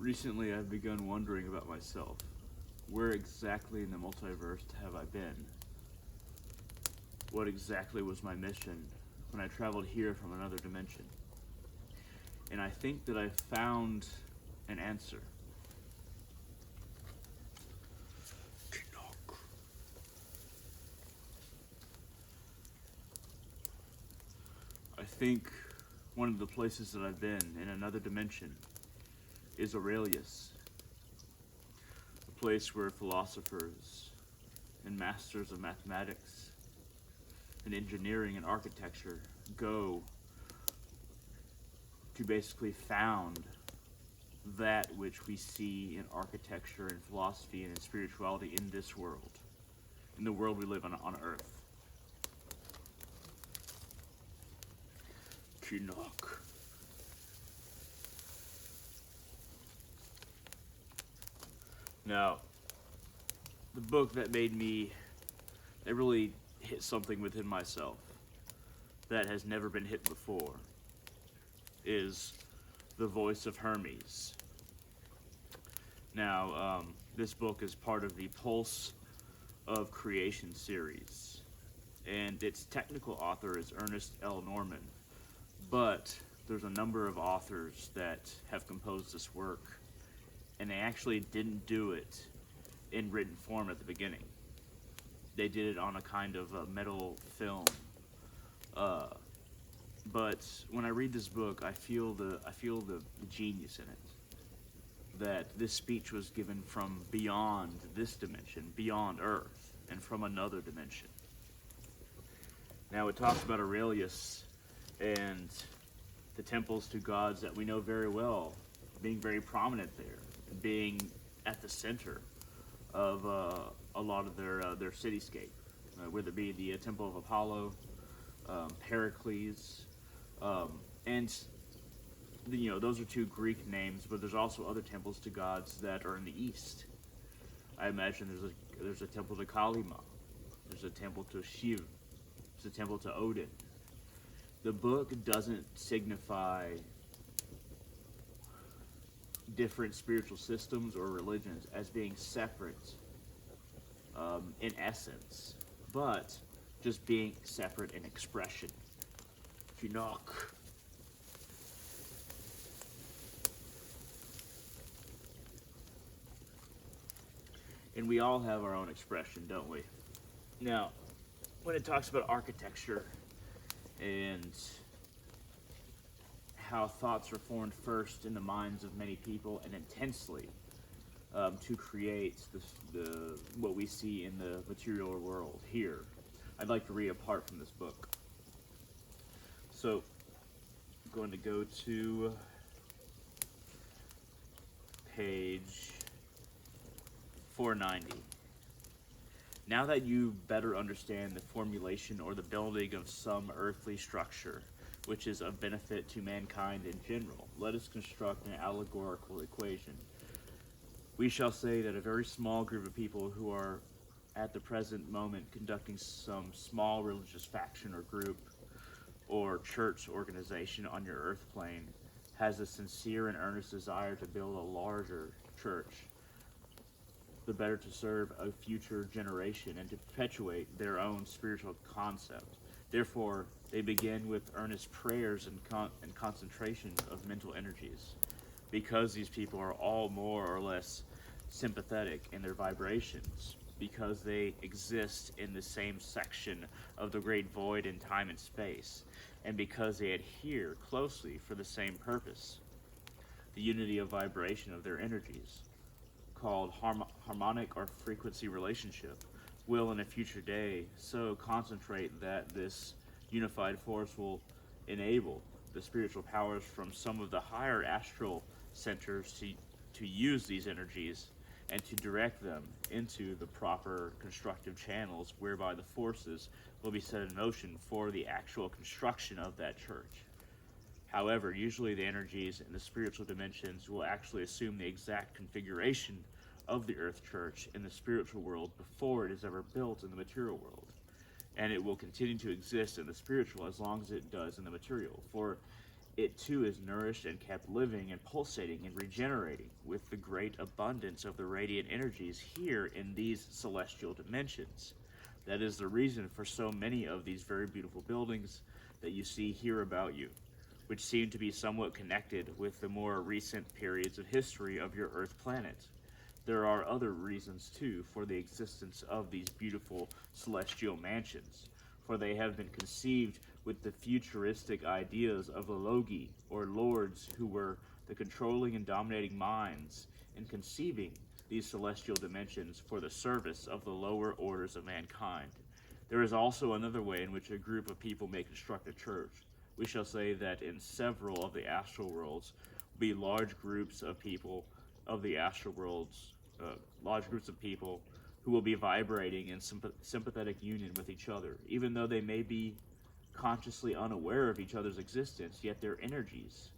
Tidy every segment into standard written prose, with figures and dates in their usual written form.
Recently, I've begun wondering about myself. Where exactly in the multiverse have I been? What exactly was my mission when I traveled here from another dimension? And I think that I found an answer. I think one of the places that I've been in another dimension is Aurelius, a place where philosophers and masters of mathematics and engineering and architecture go to basically found that which we see in architecture and philosophy and in spirituality in this world, in the world we live on Earth. Kinok. Now, the book that really hit something within myself that has never been hit before is The Voice of Hermes. Now, this book is part of the Pulse of Creation series, and its technical author is Ernest L. Norman, but there's a number of authors that have composed this work, and they actually didn't do it in written form at the beginning. They did it on a kind of a metal film. But when I read this book, I feel the genius in it. That this speech was given from beyond this dimension, beyond Earth, and from another dimension. Now it talks about Aurelius and the temples to gods that we know very well, being very prominent there, being at the center of a lot of their cityscape, whether it be the Temple of Apollo, Pericles, and those are two Greek names, but there's also other temples to gods that are in the east. I imagine there's a temple to Kalima, there's a temple to Shiv, there's a temple to Odin. The book doesn't signify different spiritual systems or religions as being separate in essence, but just being separate in expression. Shinnok. And we all have our own expression, don't we? Now, when it talks about architecture and how thoughts are formed first in the minds of many people and intensely to create what we see in the material world here, I'd like to read a part from this book. So, I'm going to go to page 490. Now that you better understand the formulation or the building of some earthly structure, which is of benefit to mankind in general, let us construct an allegorical equation. We shall say that a very small group of people who are at the present moment conducting some small religious faction or group or church organization on your earth plane has a sincere and earnest desire to build a larger church, the better to serve a future generation and to perpetuate their own spiritual concept. Therefore, they begin with earnest prayers and concentration of mental energies. Because these people are all more or less sympathetic in their vibrations, because they exist in the same section of the great void in time and space, and because they adhere closely for the same purpose, the unity of vibration of their energies, called harmonic or frequency relationship, will in a future day so concentrate that this unified force will enable the spiritual powers from some of the higher astral centers to use these energies and to direct them into the proper constructive channels whereby the forces will be set in motion for the actual construction of that church. However, usually the energies in the spiritual dimensions will actually assume the exact configuration of the earth church in the spiritual world before it is ever built in the material world. And it will continue to exist in the spiritual as long as it does in the material. For It too is nourished and kept living and pulsating and regenerating with the great abundance of the radiant energies here in these celestial dimensions. That is the reason for so many of these very beautiful buildings that you see here about you, which seem to be somewhat connected with the more recent periods of history of your Earth planet. There are other reasons, too, for the existence of these beautiful celestial mansions, for they have been conceived with the futuristic ideas of the Logi, or lords, who were the controlling and dominating minds in conceiving these celestial dimensions for the service of the lower orders of mankind. There is also another way in which a group of people may construct a church. We shall say that in several of the astral worlds will be large groups of people of the astral worlds, large groups of people who will be vibrating in sympathetic union with each other. Even though they may be consciously unaware of each other's existence, yet their energies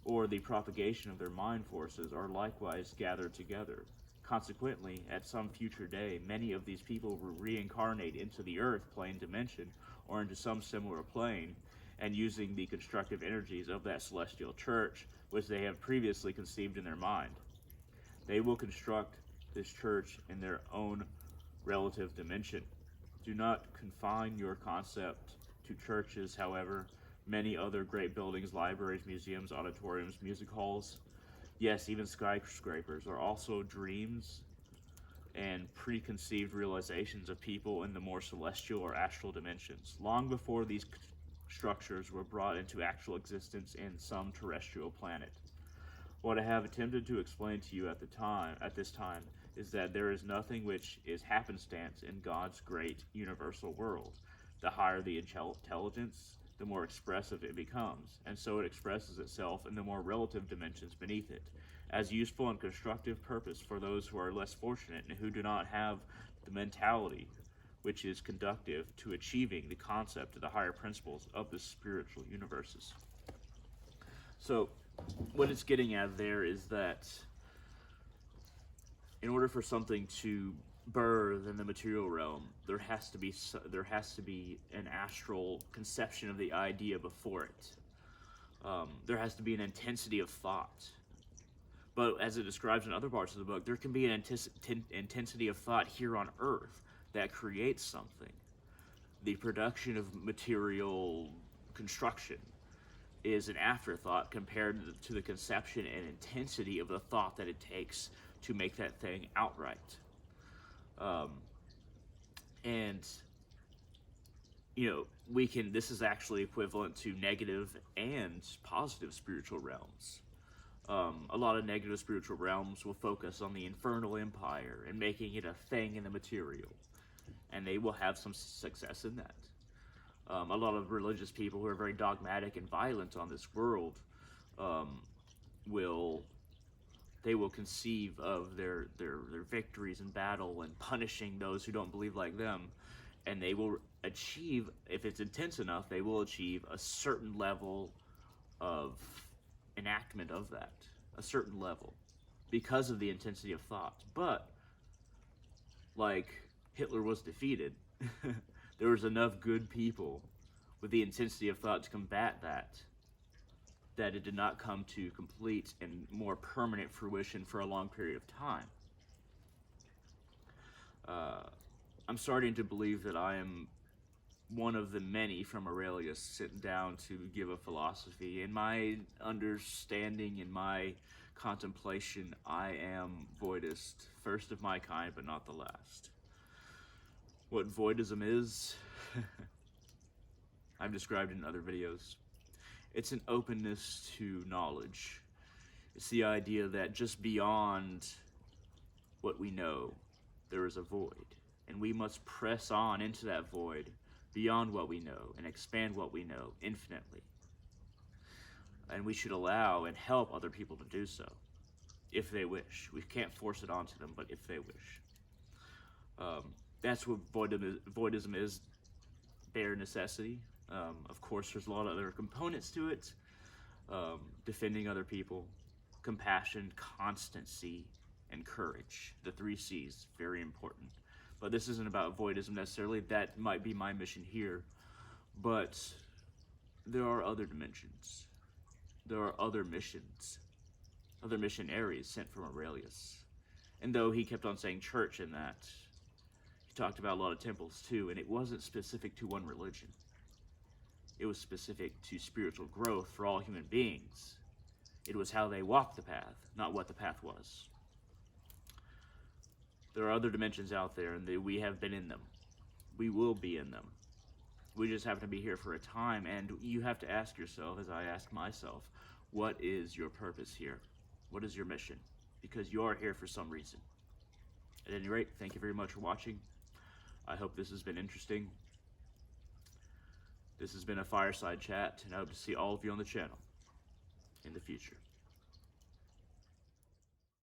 or the propagation of their mind forces are likewise gathered together. Consequently, at some future day, many of these people will reincarnate into the earth plane dimension or into some similar plane, and using the constructive energies of that celestial church, which they have previously conceived in their mind, they will construct this church in their own relative dimension. Do not confine your concept to churches, however. Many other great buildings, libraries, museums, auditoriums, music halls, yes, even skyscrapers, are also dreams and preconceived realizations of people in the more celestial or astral dimensions, long before these structures were brought into actual existence in some terrestrial planet. What I have attempted to explain to you at this time, is that there is nothing which is happenstance in God's great universal world. The higher the intelligence, the more expressive it becomes, and so it expresses itself in the more relative dimensions beneath it, as useful and constructive purpose for those who are less fortunate and who do not have the mentality which is conducive to achieving the concept of the higher principles of the spiritual universes. So, what it's getting at there is that in order for something to birth in the material realm, there has to be an astral conception of the idea before it. There has to be an intensity of thought. But as it describes in other parts of the book, there can be an intensity of thought here on Earth that creates something. The production of material construction is an afterthought compared to the conception and intensity of the thought that it takes to make that thing outright. And this is actually equivalent to negative and positive spiritual realms. A lot of negative spiritual realms will focus on the infernal empire and making it a thing in the material, and they will have some success in that. A lot of religious people who are very dogmatic and violent on this world will conceive of their victories in battle and punishing those who don't believe like them, and they will achieve, if it's intense enough, they will achieve a certain level of enactment of that, a certain level, because of the intensity of thought. But like Hitler was defeated, there was enough good people with the intensity of thought to combat that it did not come to complete and more permanent fruition for a long period of time. I'm starting to believe that I am one of the many from Aurelius sitting down to give a philosophy. In my understanding, in my contemplation, I am voidist, first of my kind, but not the last. What voidism is, I've described in other videos. It's an openness to knowledge. It's the idea that just beyond what we know, there is a void, and we must press on into that void beyond what we know and expand what we know infinitely. And we should allow and help other people to do so, if they wish. We can't force it onto them, but if they wish. That's what voidism is, bare necessity. Of course, there's a lot of other components to it. Defending other people, compassion, constancy, and courage. The 3 C's, very important. But this isn't about voidism necessarily. That might be my mission here. But there are other dimensions. There are other missions, other missionaries sent from Aurelius. And though he kept on saying church in that, he talked about a lot of temples too, and it wasn't specific to one religion. It was specific to spiritual growth for all human beings. It was how they walked the path, not what the path was. There are other dimensions out there, and we have been in them. We will be in them. We just happen to be here for a time, and you have to ask yourself, as I ask myself, what is your purpose here? What is your mission? Because you are here for some reason. At any rate, thank you very much for watching. I hope this has been interesting. This has been a fireside chat, and I hope to see all of you on the channel in the future.